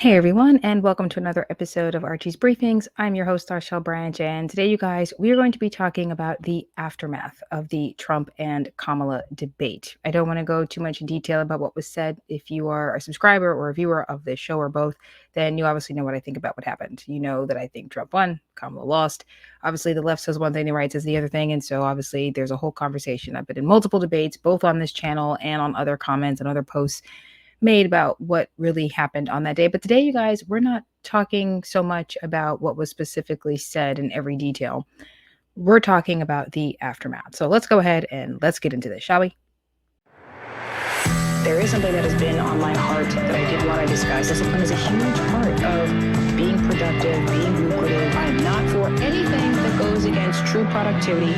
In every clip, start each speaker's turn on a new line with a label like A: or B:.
A: Hey everyone, and welcome to another episode of Archie's Briefings. I'm your host, Arshel Branch, and today, you guys, we are going to be talking about the aftermath of the Trump and Kamala debate. I don't want to go too much in detail about what was said. If you are a subscriber or a viewer of this show or both, then you obviously know what I think about what happened. You know that I think Trump won, Kamala lost. Obviously, the left says one thing, the right says the other thing, and so obviously there's a whole conversation. I've been in multiple debates, both on this channel and on other comments and other posts made about what really happened on that day. But today, you guys, we're not talking so much about what was specifically said in every detail. We're talking about the aftermath. So let's go ahead and let's get into this, shall we? There is something that has been on my heart that I did want to discuss. Discipline is a huge part of being productive, being lucrative. I am not for anything that goes against true productivity,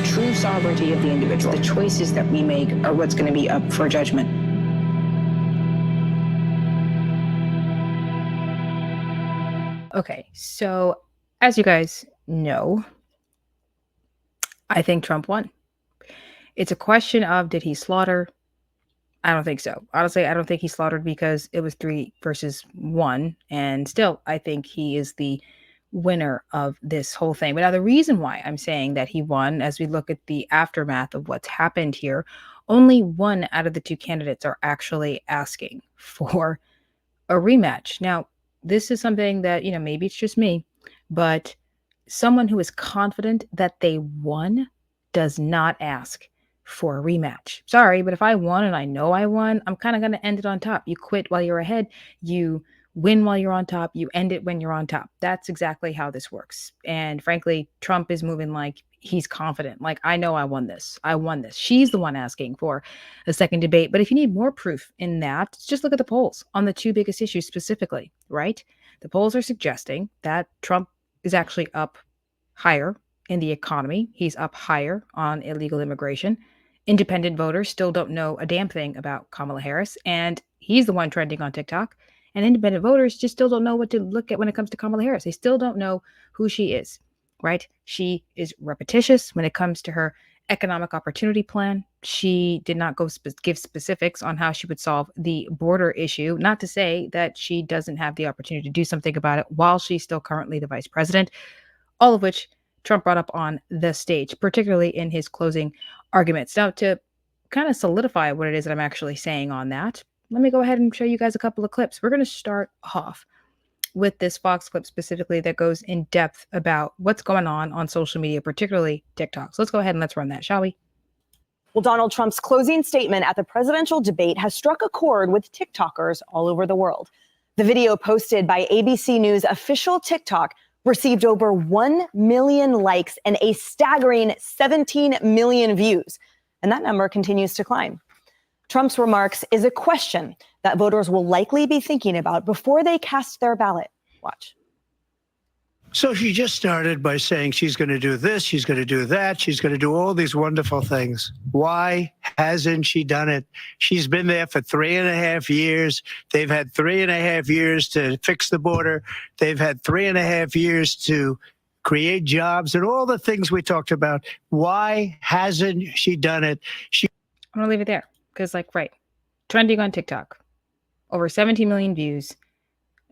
A: true sovereignty of the individual. The choices that we make are what's going to be up for judgment. Okay, so as you guys know, I think Trump won. It's a question of, did he slaughter? I don't think so. Honestly, I don't think he slaughtered because it was 3 versus 1. And still, I think he is the winner of this whole thing. But now the reason why I'm saying that he won, as we look at the aftermath of what's happened here, only one out of the 2 candidates are actually asking for a rematch. Now, this is something that, maybe it's just me, but someone who is confident that they won does not ask for a rematch. Sorry, but if I won and I know I won, I'm kind of going to end it on top. You quit while you're ahead. You win while you're on top. You end it when you're on top. That's exactly how this works. And frankly, Trump is moving like he's confident. Like, I know I won this. I won this. She's the one asking for a second debate. But if you need more proof in that, just look at the polls on the 2 biggest issues specifically, right? The polls are suggesting that Trump is actually up higher in the economy. He's up higher on illegal immigration. Independent voters still don't know a damn thing about Kamala Harris, and he's the one trending on TikTok. And independent voters just still don't know what to look at when it comes to Kamala Harris. They still don't know who she is, right? She is repetitious when it comes to her economic opportunity plan. She did not give specifics on how she would solve the border issue. Not to say that she doesn't have the opportunity to do something about it while she's still currently the vice president, all of which Trump brought up on the stage, particularly in his closing arguments. Now, to kind of solidify what it is that I'm actually saying on that, let me go ahead and show you guys a couple of clips. We're going to start off with this Fox clip specifically that goes in depth about what's going on social media, particularly TikTok. So let's go ahead and let's run that, shall we?
B: Well, Donald Trump's closing statement at the presidential debate has struck a chord with TikTokers all over the world. The video posted by ABC News official TikTok received over 1 million likes and a staggering 17 million views. And that number continues to climb. Trump's remarks is a question that voters will likely be thinking about before they cast their ballot. Watch.
C: So she just started by saying she's going to do this, she's going to do that, she's going to do all these wonderful things. Why hasn't she done it? She's been there for 3.5 years. They've had 3.5 years to fix the border. They've had 3.5 years to create jobs and all the things we talked about. Why hasn't she done it?
A: I'm going to leave it there because, right, trending on TikTok, over 17 million views.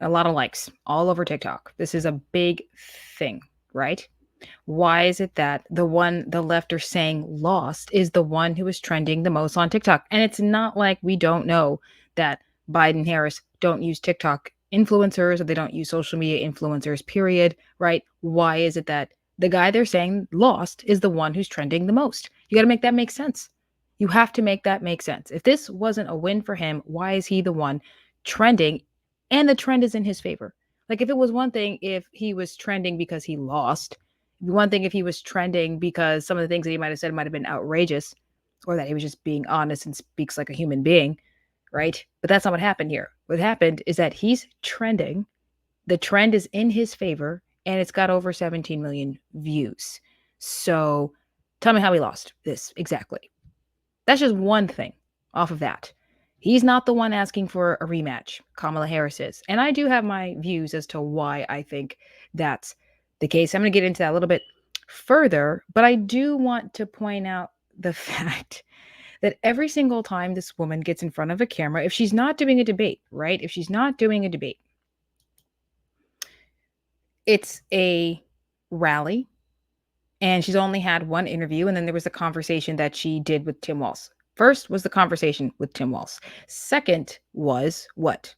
A: A lot of likes all over TikTok. This is a big thing, right? Why is it that the one the left are saying lost is the one who is trending the most on TikTok? And it's not like we don't know that Biden, Harris don't use TikTok influencers or they don't use social media influencers, period, right? Why is it that the guy they're saying lost is the one who's trending the most? You got to make that make sense. You have to make that make sense. If this wasn't a win for him, why is he the one trending? And the trend is in his favor. Like, if it was one thing if he was trending because he lost, one thing if he was trending because some of the things that he might have said might have been outrageous, or that he was just being honest and speaks like a human being, right? But that's not what happened here. What happened is that he's trending. The trend is in his favor, and it's got over 17 million views. So tell me how he lost this exactly. That's just one thing off of that. He's not the one asking for a rematch. Kamala Harris is. And I do have my views as to why I think that's the case. I'm going to get into that a little bit further, but I do want to point out the fact that every single time this woman gets in front of a camera, if she's not doing a debate, right? If she's not doing a debate, It's a rally, and she's only had one interview, and then there was a conversation that she did with Tim Walz. First was the conversation with Tim Walz. Second was what?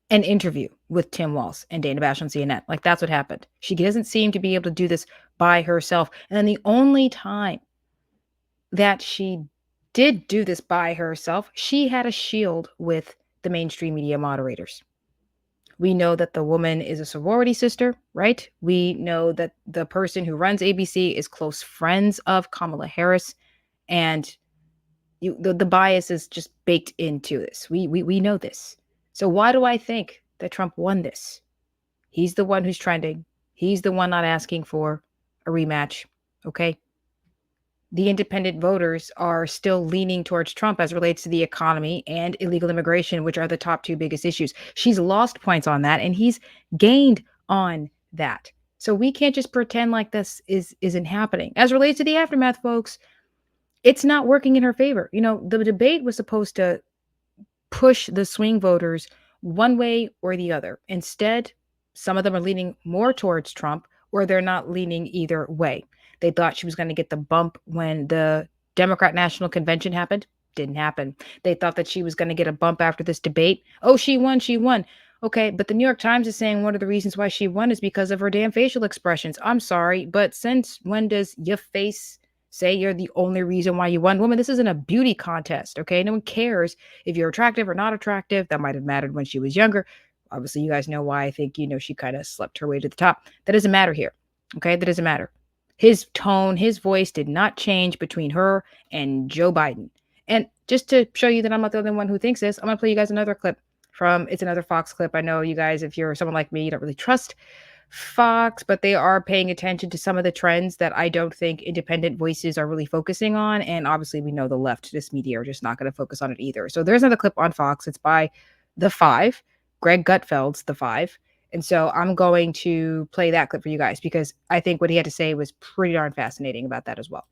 A: An interview with Tim Walz and Dana Bash on CNN. Like, that's what happened. She doesn't seem to be able to do this by herself. And then the only time that she did do this by herself, she had a shield with the mainstream media moderators. We know that the woman is a sorority sister, right? We know that the person who runs ABC is close friends of Kamala Harris, and the bias is just baked into this. We know this. So why do I think that Trump won this? He's the one who's trending. He's the one not asking for a rematch. Okay. The independent voters are still leaning towards Trump as relates to the economy and illegal immigration, which are the top two biggest issues. She's lost points on that, and he's gained on that. So we can't just pretend like this isn't happening. As relates to the aftermath, folks, it's not working in her favor. You know, the debate was supposed to push the swing voters one way or the other. Instead, some of them are leaning more towards Trump, or they're not leaning either way. They thought she was going to get the bump when the Democrat National Convention happened. Didn't happen. They thought that she was going to get a bump after this debate. Oh, she won. She won. Okay, but the New York Times is saying one of the reasons why she won is because of her damn facial expressions. I'm sorry, but since when does your face say you're the only reason why you won? Woman, this isn't a beauty contest, okay? No one cares if you're attractive or not attractive. That might have mattered when she was younger. Obviously, you guys know why I think, she kind of slept her way to the top. That doesn't matter here, okay? That doesn't matter. His tone, his voice did not change between her and Joe Biden. And just to show you that I'm not the only one who thinks this, I'm going to play you guys another clip it's another Fox clip. I know you guys, if you're someone like me, you don't really trust Fox, but they are paying attention to some of the trends that I don't think independent voices are really focusing on. And obviously, we know the leftist media are just not going to focus on it either. So there's another clip on Fox. It's by The Five, Greg Gutfeld's The Five. And so I'm going to play that clip for you guys because I think what he had to say was pretty darn fascinating about that as well.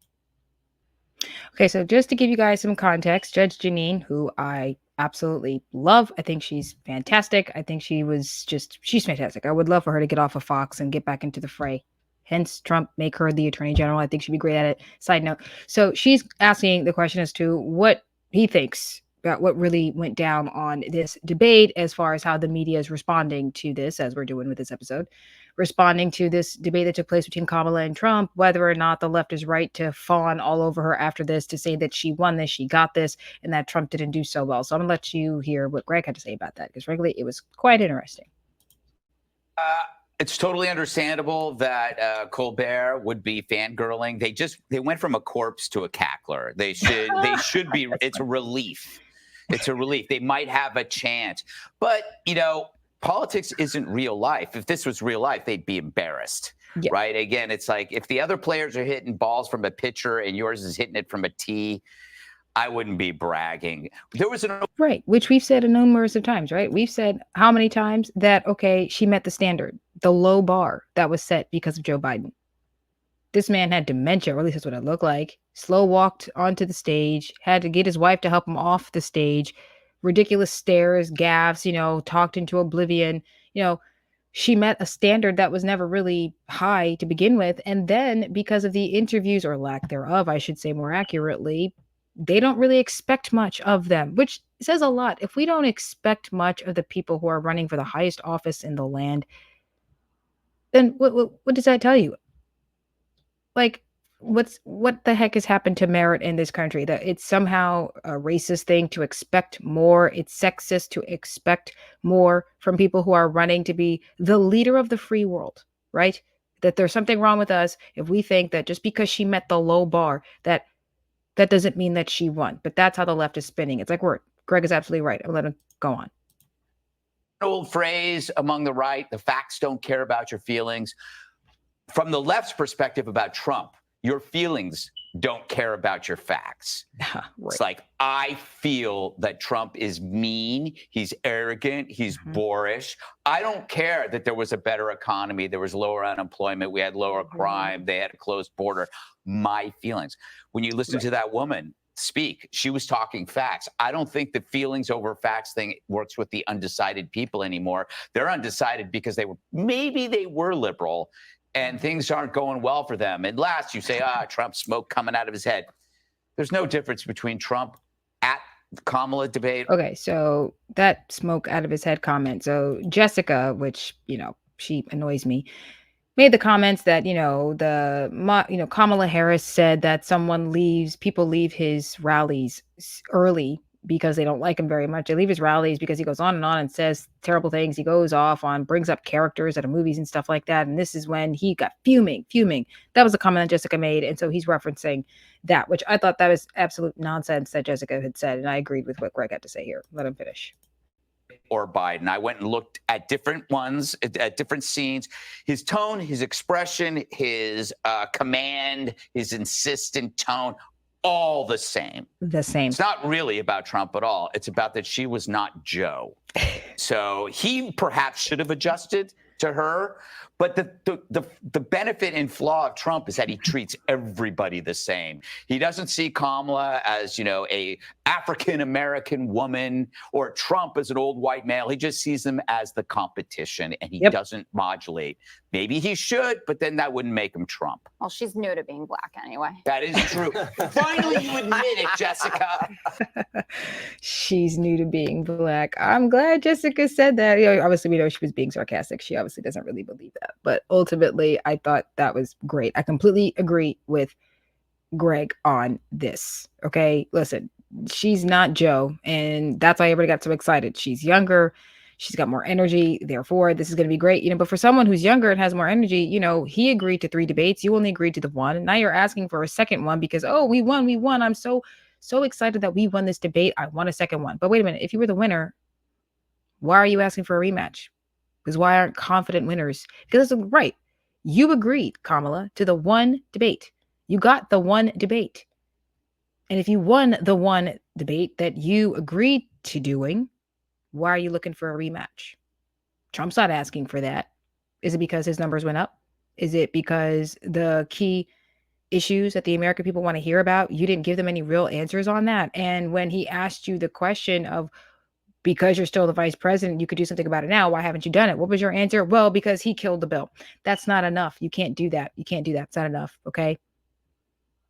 A: Okay, so just to give you guys some context, Judge Jeanine, who I absolutely love, I think she's fantastic. I think she's fantastic. I would love for her to get off of Fox and get back into the fray. Hence, Trump make her the attorney general. I think she'd be great at it. Side note. So she's asking the question as to what he thinks about what really went down on this debate as far as how the media is responding to this, as we're doing with this episode, responding to this debate that took place between Kamala and Trump, whether or not the left is right to fawn all over her after this, to say that she won this, she got this, and that Trump didn't do so well. So I'm going to let you hear what Greg had to say about that, because frankly, it was quite interesting.
D: It's totally understandable that Colbert would be fangirling. They went from a corpse to a cackler. They should be. It's a relief. It's a relief. They might have a chance, but politics isn't real life. If this was real life, they'd be embarrassed, right? Again, it's like if the other players are hitting balls from a pitcher and yours is hitting it from a tee, I wouldn't be bragging. There was
A: right, which we've said a numerous of times, right? We've said how many times that, okay, she met the standard, the low bar that was set because of Joe Biden. This man had dementia, or at least that's what it looked like. Slow walked onto the stage, had to get his wife to help him off the stage. Ridiculous stares, gaffes, talked into oblivion. She met a standard that was never really high to begin with. And then because of the interviews, or lack thereof, I should say more accurately, they don't really expect much of them, which says a lot. If we don't expect much of the people who are running for the highest office in the land, then what does that tell you? Like, what the heck has happened to merit in this country? That it's somehow a racist thing to expect more. It's sexist to expect more from people who are running to be the leader of the free world, right? That there's something wrong with us if we think that just because she met the low bar, that doesn't mean that she won. But that's how the left is spinning. It's like, Greg is absolutely right. I'm going to go on.
D: Old phrase among the right, the facts don't care about your feelings. From the left's perspective about Trump, your feelings don't care about your facts.
A: Right.
D: It's like, I feel that Trump is mean, he's arrogant, he's boorish. I don't care that there was a better economy, there was lower unemployment, we had lower crime, they had a closed border. My feelings. When you listen to that woman, speak. She was talking facts. I don't think the feelings over facts thing works with the undecided people anymore. They're undecided because maybe they were liberal and things aren't going well for them. And last, you say, Trump smoke coming out of his head. There's no difference between Trump at the Kamala debate.
A: Okay, so that smoke out of his head comment. So Jessica, which, she annoys me, made the comments that, Kamala Harris said that people leave his rallies early because they don't like him very much. They leave his rallies because he goes on and says terrible things. He goes off brings up characters out of movies and stuff like that. And this is when he got fuming. That was a comment that Jessica made. And so he's referencing that, which I thought that was absolute nonsense that Jessica had said. And I agreed with what Greg had to say here. Let him finish.
D: Or Biden. I went and looked at different ones, at different scenes. His tone, his expression, his command, his insistent tone, all the same.
A: The same.
D: It's not really about Trump at all. It's about that she was not Joe. So he perhaps should have adjusted to her. But the benefit and flaw of Trump is that he treats everybody the same. He doesn't see Kamala as, a African-American woman or Trump as an old white male. He just sees them as the competition, and he doesn't modulate. Maybe he should, but then that wouldn't make him Trump.
E: Well, she's new to being black anyway.
D: That is true. Finally, you admit it, Jessica.
A: She's new to being black. I'm glad Jessica said that. Obviously, we know she was being sarcastic. She obviously doesn't really believe that. But ultimately, I thought that was great. I completely agree with Greg on this. Okay, listen, she's not Joe, and that's why everybody got so excited. She's younger. She's got more energy. Therefore, this is going to be great. But for someone who's younger and has more energy, he agreed to 3 debates. You only agreed to the 1. And now you're asking for a second one because, we won. I'm so excited that we won this debate. I want a second one. But wait a minute. If you were the winner, why are you asking for a rematch? Because why aren't confident winners? Because that's right. You agreed, Kamala, to the 1 debate. You got the 1 debate. And if you won the 1 debate that you agreed to doing, why are you looking for a rematch? Trump's not asking for that. Is it because his numbers went up? Is it because the key issues that the American people want to hear about, you didn't give them any real answers on that? And when he asked you the question of, because you're still the vice president, you could do something about it now. Why haven't you done it? What was your answer? Well, because he killed the bill. That's not enough. You can't do that. It's not enough. Okay.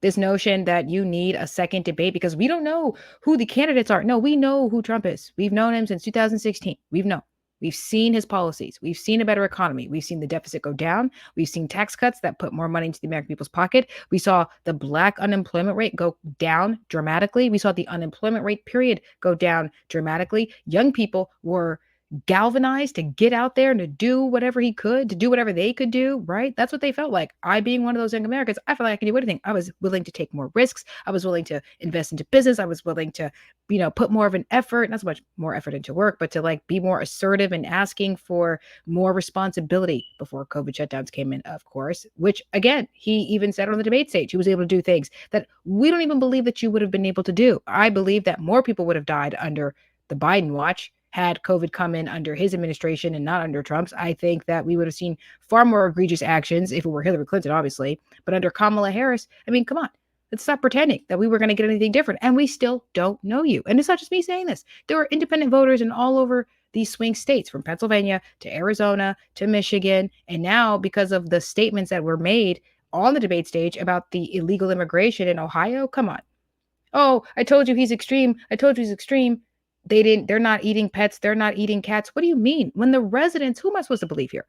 A: This notion that you need a second debate because we don't know who the candidates are. No, we know who Trump is. We've known him since 2016. We've seen his policies. We've seen a better economy. We've seen the deficit go down. We've seen tax cuts that put more money into the American people's pocket. We saw the Black unemployment rate go down dramatically. We saw the unemployment rate period go down dramatically. Young people were galvanized to get out there and to do whatever he could, to do whatever they could do, right? That's what they felt like. I, being one of those young Americans, I felt like I could do anything. I was willing to take more risks. I was willing to invest into business. I was willing to, put more of an effort, not so much more effort into work, but to be more assertive and asking for more responsibility before COVID shutdowns came in, of course, which again, he even said on the debate stage, he was able to do things that we don't even believe that you would have been able to do. I believe that more people would have died under the Biden watch had COVID come in under his administration and not under Trump's. I think that we would have seen far more egregious actions if it were Hillary Clinton, obviously. But under Kamala Harris, come on, let's stop pretending that we were going to get anything different. And we still don't know you. And it's not just me saying this. There are independent voters in all over these swing states, from Pennsylvania to Arizona to Michigan. And now, because of the statements that were made on the debate stage about the illegal immigration in Ohio, come on. Oh, I told you he's extreme. They're not eating pets. They're not eating cats. What do you mean? When the residents, who am I supposed to believe here?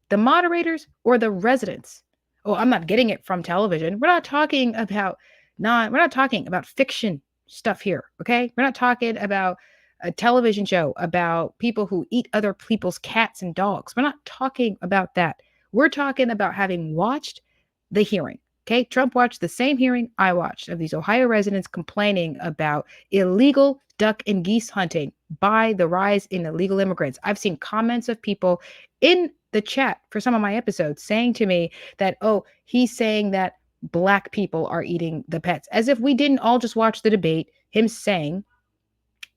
A: The moderators or the residents? Oh, I'm not getting it from television. We're not talking about fiction stuff here. Okay. We're not talking about a television show about people who eat other people's cats and dogs. We're not talking about that. We're talking about having watched the hearing. Okay, Trump watched the same hearing I watched of these Ohio residents complaining about illegal duck and geese hunting by the rise in illegal immigrants. I've seen comments of people in the chat for some of my episodes saying to me that, he's saying that Black people are eating the pets, as if we didn't all just watch the debate, him saying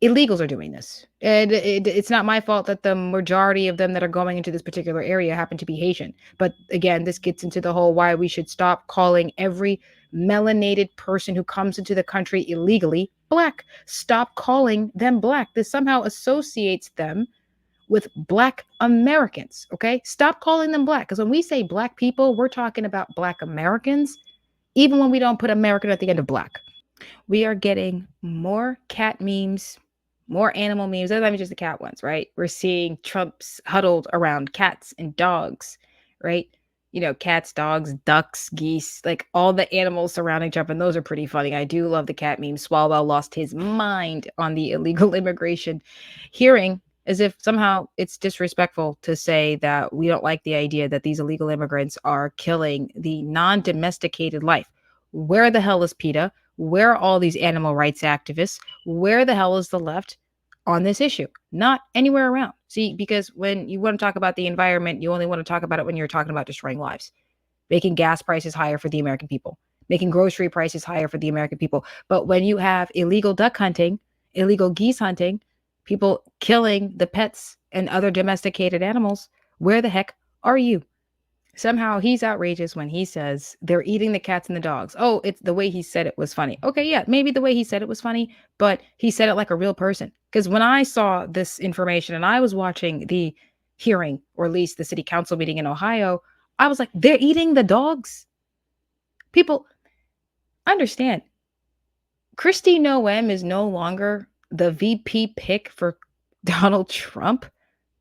A: illegals are doing this. And it's not my fault that the majority of them that are going into this particular area happen to be Haitian. But again, this gets into the whole why we should stop calling every melanated person who comes into the country illegally black. Stop calling them black. This somehow associates them with Black Americans. Okay. Stop calling them black. Because when we say black people, we're talking about Black Americans, even when we don't put American at the end of black. We are getting more cat memes, more animal memes. That's not even just the cat ones, right? We're seeing Trump's huddled around cats and dogs, right? You know, cats, dogs, ducks, geese, like all the animals surrounding Trump. And those are pretty funny. I do love the cat meme. Swalwell lost his mind on the illegal immigration hearing, as if somehow it's disrespectful to say that we don't like the idea that these illegal immigrants are killing the non domesticated life. Where the hell is PETA? Where are all these animal rights activists? Where the hell is the left on this issue? Not anywhere around. See, because when you want to talk about the environment, you only want to talk about it when you're talking about destroying lives, making gas prices higher for the American people, making grocery prices higher for the American people. But when you have illegal duck hunting, illegal geese hunting, people killing the pets and other domesticated animals, where the heck are you? Somehow he's outrageous when he says they're eating the cats and the dogs. Oh, it's the way he said it was funny. Okay, yeah, maybe the way he said it was funny, but he said it like a real person. Because when I saw this information and I was watching the hearing, or at least the city council meeting in Ohio, I was like, they're eating the dogs. People understand. Kristi Noem is no longer the VP pick for Donald Trump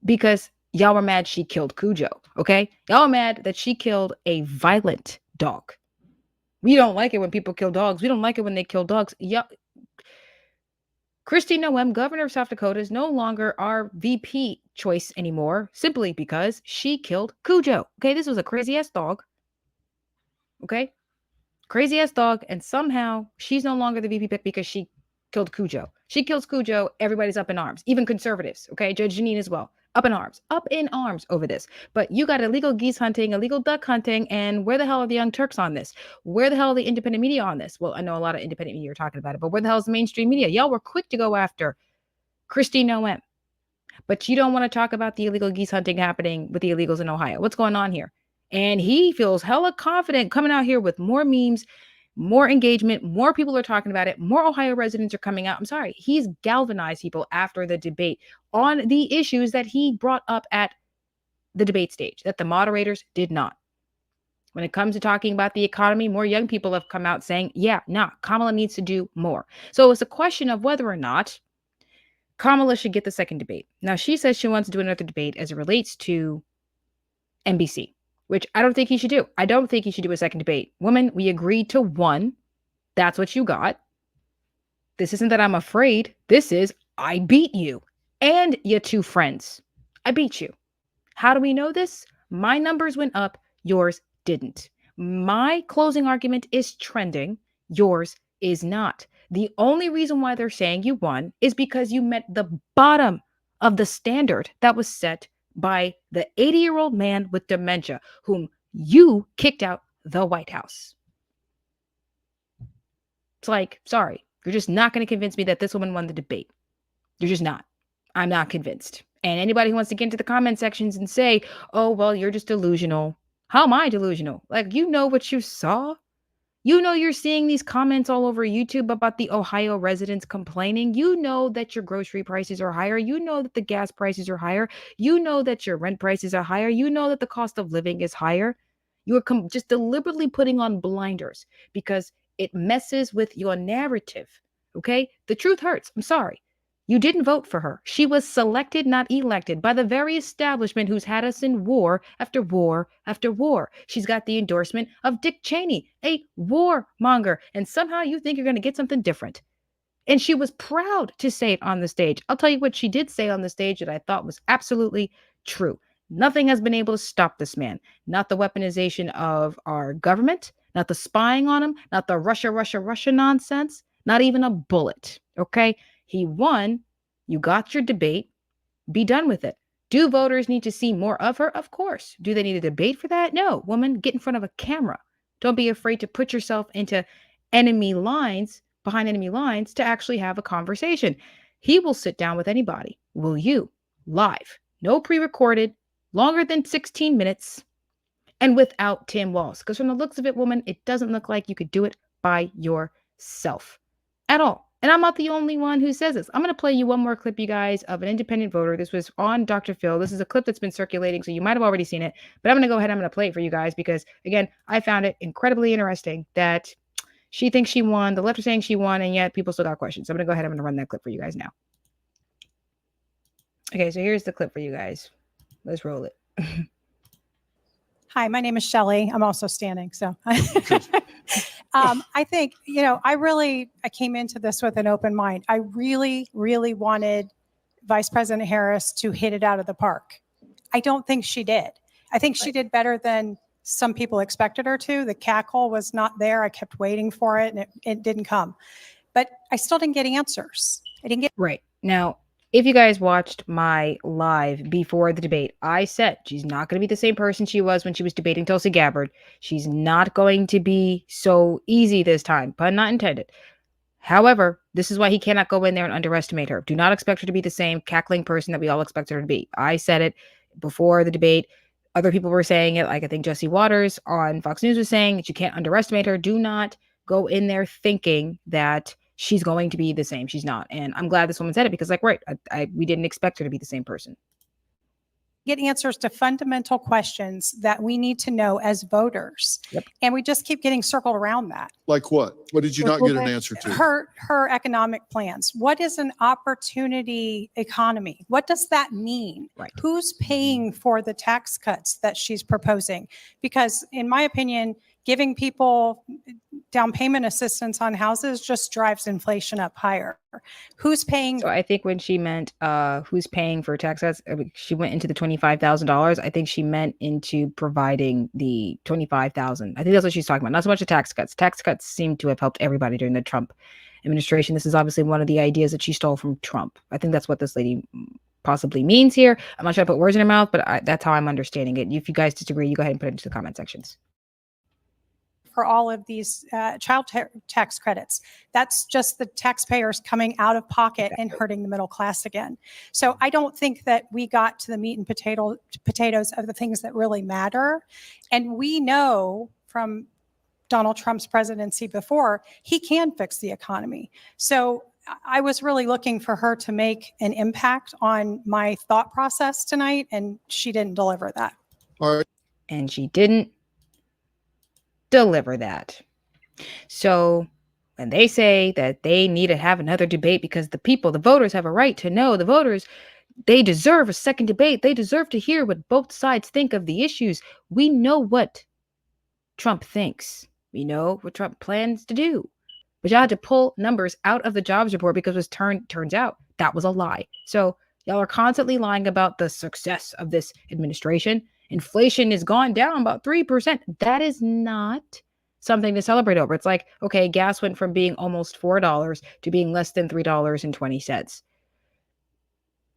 A: because y'all were mad she killed Cujo, okay? Y'all are mad that she killed a violent dog. We don't like it when people kill dogs. We don't like it when they kill dogs. Yeah. Kristi Noem, governor of South Dakota, is no longer our VP choice anymore simply because she killed Cujo. Okay, this was a crazy ass dog. Okay? Crazy ass dog, and somehow she's no longer the VP pick because she killed Cujo. She kills Cujo, everybody's up in arms, even conservatives. Okay, Judge Janine as well, up in arms over this. But you got illegal geese hunting, illegal duck hunting, and where the hell are the Young Turks on this? Where the hell are the independent media on this? Well, I know a lot of independent media are talking about it, but where the hell is the mainstream media? Y'all were quick to go after Kristi Noem, but you don't want to talk about the illegal geese hunting happening with the illegals in Ohio. What's going on here? And he feels hella confident coming out here with more memes, more engagement, more people are talking about it, more Ohio residents are coming out. I'm sorry, he's galvanized people after the debate on the issues that he brought up at the debate stage that the moderators did not. When it comes to talking about the economy, more young people have come out saying, yeah, nah, Kamala needs to do more. So it's a question of whether or not Kamala should get the second debate. Now, she says she wants to do another debate as it relates to NBC, which I don't think he should do. I don't think he should do a second debate. Woman, we agreed to one. That's what you got. This isn't that I'm afraid. This is I beat you and your two friends. I beat you. How do we know this? My numbers went up. Yours didn't. My closing argument is trending. Yours is not. The only reason why they're saying you won is because you met the bottom of the standard that was set by the 80-year-old man with dementia, whom you kicked out the White House. It's like, sorry, you're just not going to convince me that this woman won the debate. You're just not. I'm not convinced. And anybody who wants to get into the comment sections and say, oh, well, you're just delusional. How am I delusional? Like, you know what you saw? You know you're seeing these comments all over YouTube about the Ohio residents complaining. You know that your grocery prices are higher. You know that the gas prices are higher. You know that your rent prices are higher. You know that the cost of living is higher. You are just deliberately putting on blinders because it messes with your narrative. Okay? The truth hurts. I'm sorry. You didn't vote for her. She was selected, not elected, by the very establishment who's had us in war after war after war. She's got the endorsement of Dick Cheney, a warmonger. And somehow you think you're going to get something different. And she was proud to say it on the stage. I'll tell you what she did say on the stage that I thought was absolutely true. Nothing has been able to stop this man. Not the weaponization of our government, not the spying on him, not the Russia nonsense, not even a bullet. Okay? He won. You got your debate. Be done with it. Do voters need to see more of her? Of course. Do they need a debate for that? No. Woman, get in front of a camera. Don't be afraid to put yourself into enemy lines, behind enemy lines, to actually have a conversation. He will sit down with anybody. Will you? Live. No pre-recorded. Longer than 16 minutes. and without Tim Walz. Because from the looks of it, woman, it doesn't look like you could do it by yourself at all. And I'm not the only one who says this. I'm going to play you one more clip, you guys, of an independent voter. This was on Dr. Phil. This is a clip that's been circulating, so you might have already seen it. But I'm going to go ahead and I'm going to play it for you guys because, again, I found it incredibly interesting that she thinks she won. The left are saying she won, and yet people still got questions. So I'm going to go ahead and I'm going to run that clip for you guys now. Okay, so here's the clip for you guys. Let's roll it.
F: Hi, my name is Shelley. I'm also standing. So I think, I came into this with an open mind. I really, really wanted Vice President Harris to hit it out of the park. I don't think she did. I think she did better than some people expected her to. The cackle was not there. I kept waiting for it and it didn't come. But I still didn't get answers. I didn't get.
A: Right. Now, if you guys watched my live before the debate, I said she's not going to be the same person she was when she was debating Tulsi Gabbard. She's not going to be so easy this time, pun not intended. However, this is why he cannot go in there and underestimate her. Do not expect her to be the same cackling person that we all expect her to be. I said it before the debate. Other people were saying it, like I think Jesse Waters on Fox News was saying that you can't underestimate her. Do not go in there thinking that she's going to be the same. She's not. And I'm glad this woman said it because, like, right, we didn't expect her to be the same person.
F: Get answers to fundamental questions that we need to know as voters.
A: Yep.
F: And we just keep getting circled around that.
G: Like what? What did you not get an answer to?
F: Her economic plans. What is an opportunity economy? What does that mean?
A: Right.
F: Who's paying for the tax cuts that she's proposing? Because in my opinion, giving people down payment assistance on houses just drives inflation up higher. Who's paying?
A: So I think when she meant who's paying for tax cuts, she went into the $25,000. I think she meant into providing the $25,000. I think that's what she's talking about. Not so much the tax cuts. Tax cuts seem to have helped everybody during the Trump administration. This is obviously one of the ideas that she stole from Trump. I think that's what this lady possibly means here. I'm not trying to put words in her mouth, but that's how I'm understanding it. If you guys disagree, you go ahead and put it into the comment sections.
F: For all of these child tax credits. That's just the taxpayers coming out of pocket and hurting the middle class again. So I don't think that we got to the meat and potatoes of the things that really matter. And we know from Donald Trump's presidency before, he can fix the economy. So I was really looking for her to make an impact on my thought process tonight, and she didn't deliver that.
G: All right.
A: And she didn't deliver that. So when they say that they need to have another debate because the people, the voters have a right to know, the voters, they deserve a second debate. They deserve to hear what both sides think of the issues. We know what Trump thinks. We know what Trump plans to do. But y'all had to pull numbers out of the jobs report because it was turns out that was a lie. So y'all are constantly lying about the success of this administration. Inflation has gone down about 3%. That is not something to celebrate over. It's like, okay, gas went from being almost $4 to being less than $3.20.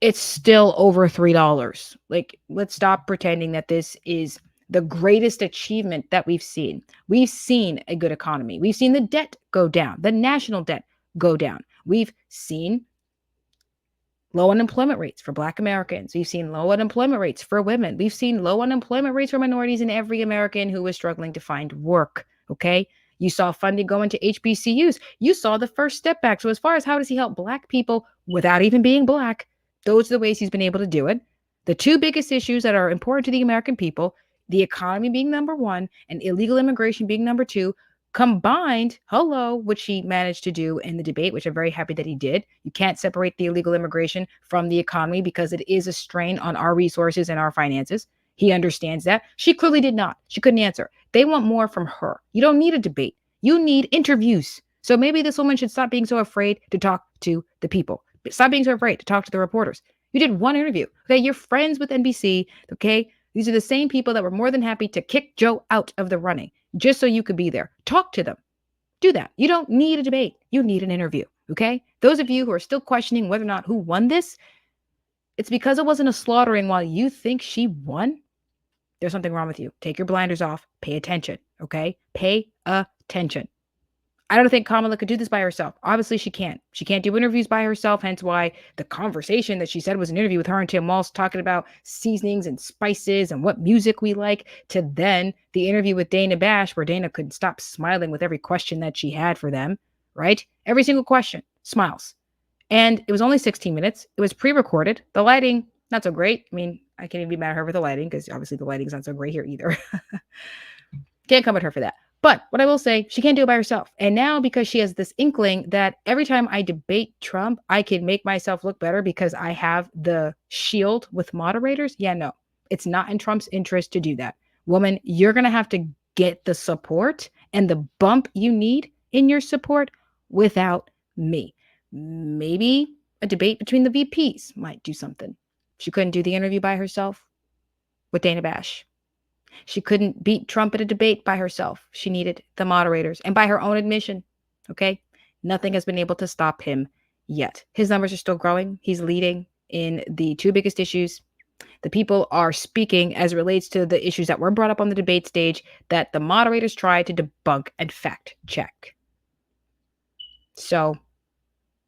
A: It's still over $3. Like, let's stop pretending that this is the greatest achievement that we've seen. We've seen a good economy. We've seen the debt go down, the national debt go down. We've seen low unemployment rates for Black Americans. We've seen low unemployment rates for women. We've seen low unemployment rates for minorities and every American who is struggling to find work. Okay. You saw funding go into HBCUs. You saw the first step back. So as far as how does he help Black people without even being Black, those are the ways he's been able to do it. The two biggest issues that are important to the American people, the economy being number one and illegal immigration being number two, combined, which he managed to do in the debate, which I'm very happy that he did. You can't separate the illegal immigration from the economy because it is a strain on our resources and our finances. He understands that. She clearly did not. She couldn't answer. They want more from her. You don't need a debate. You need interviews. So maybe this woman should stop being so afraid to talk to the people. Stop being so afraid to talk to the reporters. You did one interview. Okay, you're friends with NBC. Okay, these are the same people that were more than happy to kick Joe out of the running just so you could be there. Talk to them. Do that. You don't need a debate. You need an interview. Okay? Those of you who are still questioning whether or not who won this, it's because it wasn't a slaughtering while you think she won. There's something wrong with you. Take your blinders off. Pay attention. Okay? Pay attention. I don't think Kamala could do this by herself. Obviously, she can't. She can't do interviews by herself, hence why the conversation that she said was an interview with her and Tim Walz talking about seasonings and spices and what music we like, to then the interview with Dana Bash, where Dana couldn't stop smiling with every question that she had for them, right? Every single question, smiles. And it was only 16 minutes. It was pre-recorded. The lighting, not so great. I mean, I can't even be mad at her for the lighting because obviously the lighting's not so great here either. Can't come at her for that. But what I will say, she can't do it by herself. And now, because she has this inkling that every time I debate Trump, I can make myself look better because I have the shield with moderators. Yeah, no, it's not in Trump's interest to do that. Woman, you're going to have to get the support and the bump you need in your support without me. Maybe a debate between the VPs might do something. She couldn't do the interview by herself with Dana Bash. She couldn't beat Trump at a debate by herself. She needed the moderators. And by her own admission, okay, nothing has been able to stop him yet. His numbers are still growing. He's leading in the two biggest issues. The people are speaking as it relates to the issues that were brought up on the debate stage that the moderators tried to debunk and fact check. So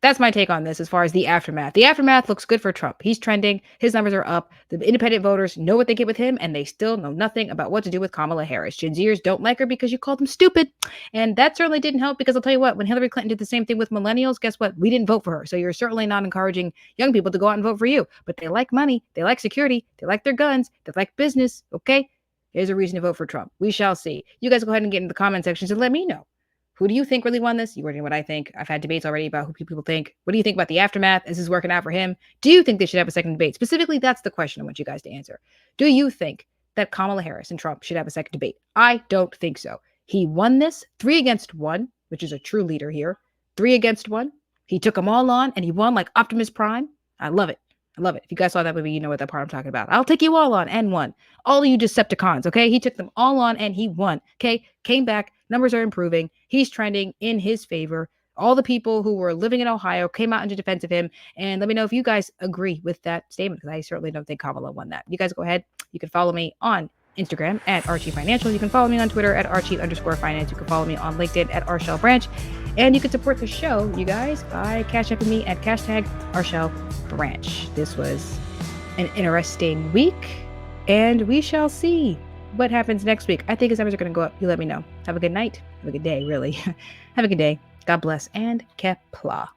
A: that's my take on this as far as the aftermath. The aftermath looks good for Trump. He's trending. His numbers are up. The independent voters know what they get with him, and they still know nothing about what to do with Kamala Harris. Gen Zers don't like her because you called them stupid. And that certainly didn't help because I'll tell you what, when Hillary Clinton did the same thing with millennials, guess what? We didn't vote for her. So you're certainly not encouraging young people to go out and vote for you. But they like money. They like security. They like their guns. They like business. Okay? Here's a reason to vote for Trump. We shall see. You guys go ahead and get in the comment sections and let me know. Who do you think really won this? You already know what I think. I've had debates already about who people think. What do you think about the aftermath? Is this working out for him? Do you think they should have a second debate? Specifically, that's the question I want you guys to answer. Do you think that Kamala Harris and Trump should have a second debate? I don't think so. He won this 3-1, which is a true leader here. 3-1. He took them all on and he won like Optimus Prime. I love it. I love it. If you guys saw that movie, you know what that part I'm talking about. I'll take you all on and won. All of you Decepticons, okay? He took them all on and he won, okay? Came back. Numbers are improving. He's trending in his favor. All the people who were living in Ohio came out into defense of him. And let me know if you guys agree with that statement, because I certainly don't think Kamala won that. You guys go ahead. You can follow me on Instagram at Archie Financial. You can follow me on Twitter at Archie_finance. You can follow me on LinkedIn at Arshel Branch. And you can support the show, you guys, by Cash Apping me at hashtag Arshel Branch. This was an interesting week, and we shall see what happens next week. I think his numbers are going to go up. You let me know. Have a good night. Have a good day, really. Have a good day. God bless, and Kepla.